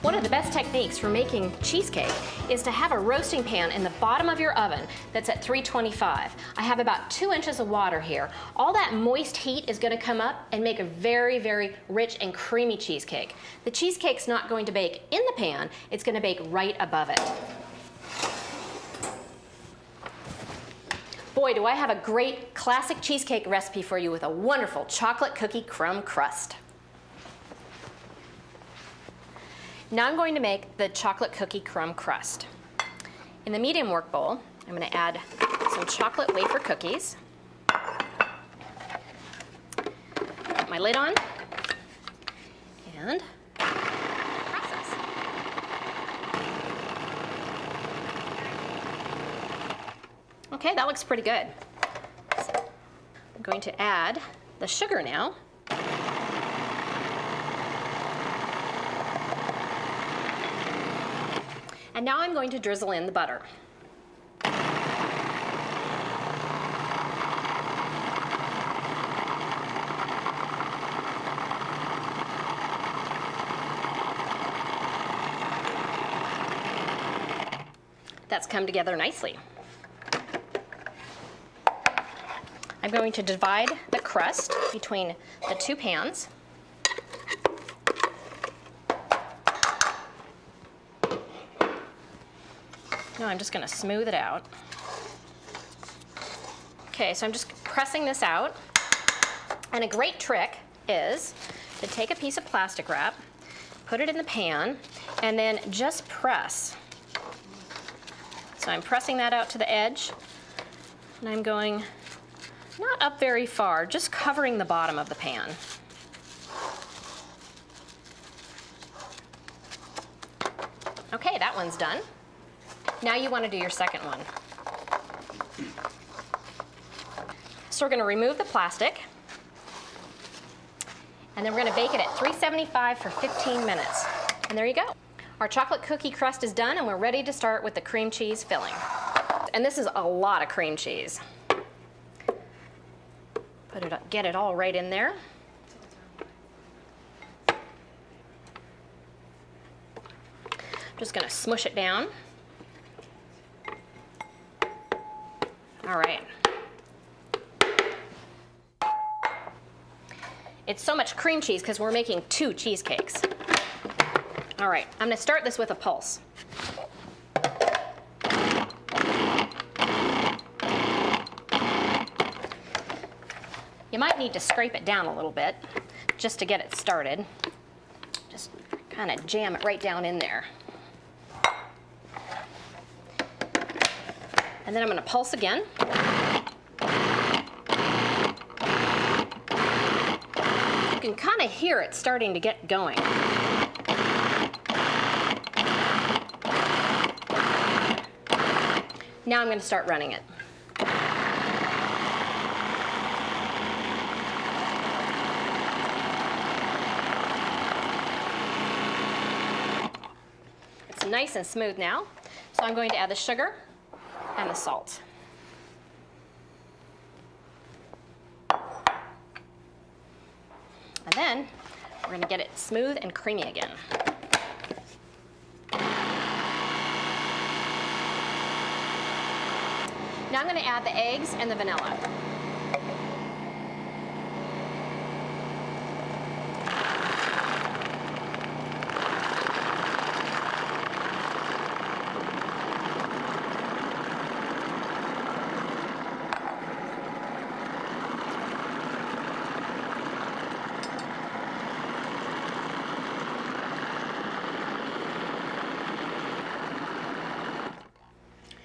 One of the best techniques for making cheesecake is to have a roasting pan in the bottom of your oven that's at 325. I have about 2 inches of water here. All that moist heat is going to come up and make a very, very rich and creamy cheesecake. The cheesecake's not going to bake in the pan, it's going to bake right above it. Boy, do I have a great classic cheesecake recipe for you with a wonderful chocolate cookie crumb crust. Now I'm going to make the chocolate cookie crumb crust. In the medium work bowl, I'm going to add some chocolate wafer cookies. Put my lid on and process. Okay, that looks pretty good. So I'm going to add the sugar now. And now I'm going to drizzle in the butter. That's come together nicely. I'm going to divide the crust between the 2 pans. Now I'm just going to smooth it out. Okay, so I'm just pressing this out. And a great trick is to take a piece of plastic wrap, put it in the pan, and then just press. So I'm pressing that out to the edge, and I'm going not up very far, just covering the bottom of the pan. Okay, that one's done. Now you want to do your second one. So we're going to remove the plastic, and then we're going to bake it at 375 for 15 minutes. And there you go. Our chocolate cookie crust is done, and we're ready to start with the cream cheese filling. And this is a lot of cream cheese. Get it all right in there. Just going to smush it down. All right. It's so much cream cheese because we're making 2 cheesecakes. All right, I'm going to start this with a pulse. You might need to scrape it down a little bit just to get it started. Just kind of jam it right down in there. And then I'm going to pulse again. You can kind of hear it starting to get going. Now I'm going to start running it. It's nice and smooth now, so I'm going to add the sugar and the salt. And then we're going to get it smooth and creamy again. Now I'm going to add the eggs and the vanilla.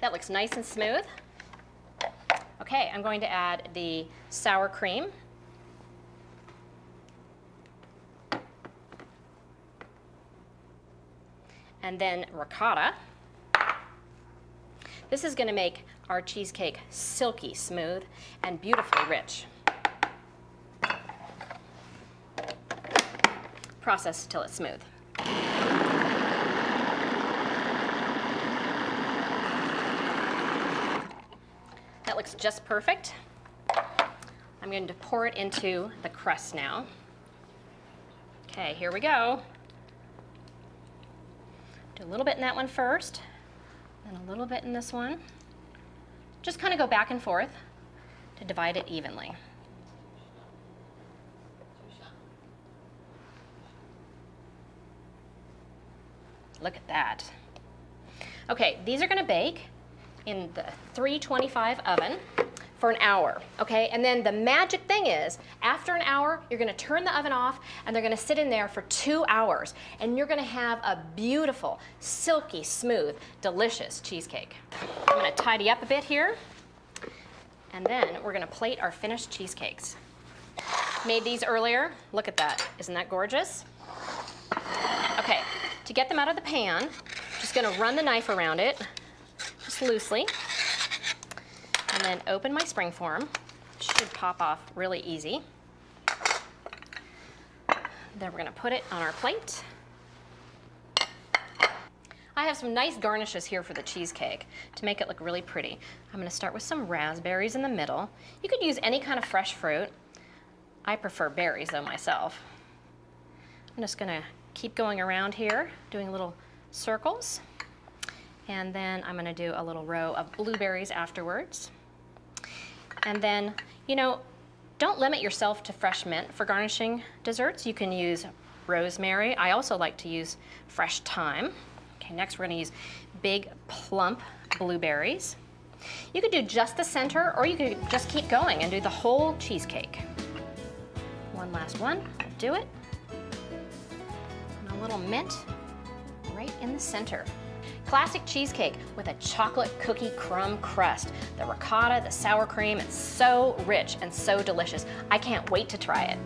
That looks nice and smooth. Okay, I'm going to add the sour cream. And then ricotta. This is going to make our cheesecake silky smooth and beautifully rich. Process till it's smooth. That looks just perfect. I'm going to pour it into the crust now. Okay, here we go. Do a little bit in that one first, and a little bit in this one. Just kind of go back and forth to divide it evenly. Look at that. Okay, these are going to bake in the 325 oven for an hour, okay? And then the magic thing is, after an hour, you're going to turn the oven off, and they're going to sit in there for 2 hours, and you're going to have a beautiful, silky, smooth, delicious cheesecake. I'm going to tidy up a bit here, and then we're going to plate our finished cheesecakes. Made these earlier. Look at that. Isn't that gorgeous? Okay, to get them out of the pan, just going to run the knife around it, just loosely, and then open my springform. Should pop off really easy. Then we're going to put it on our plate. I have some nice garnishes here for the cheesecake to make it look really pretty. I'm going to start with some raspberries in the middle. You could use any kind of fresh fruit. I prefer berries though myself. I'm just going to keep going around here, doing little circles. And then I'm going to do a little row of blueberries afterwards. And then, you know, don't limit yourself to fresh mint for garnishing desserts. You can use rosemary. I also like to use fresh thyme. Okay, next we're going to use big, plump blueberries. You could do just the center, or you could just keep going and do the whole cheesecake. One last one, do it. And a little mint right in the center. Classic cheesecake with a chocolate cookie crumb crust. The ricotta, the sour cream, it's so rich and so delicious. I can't wait to try it.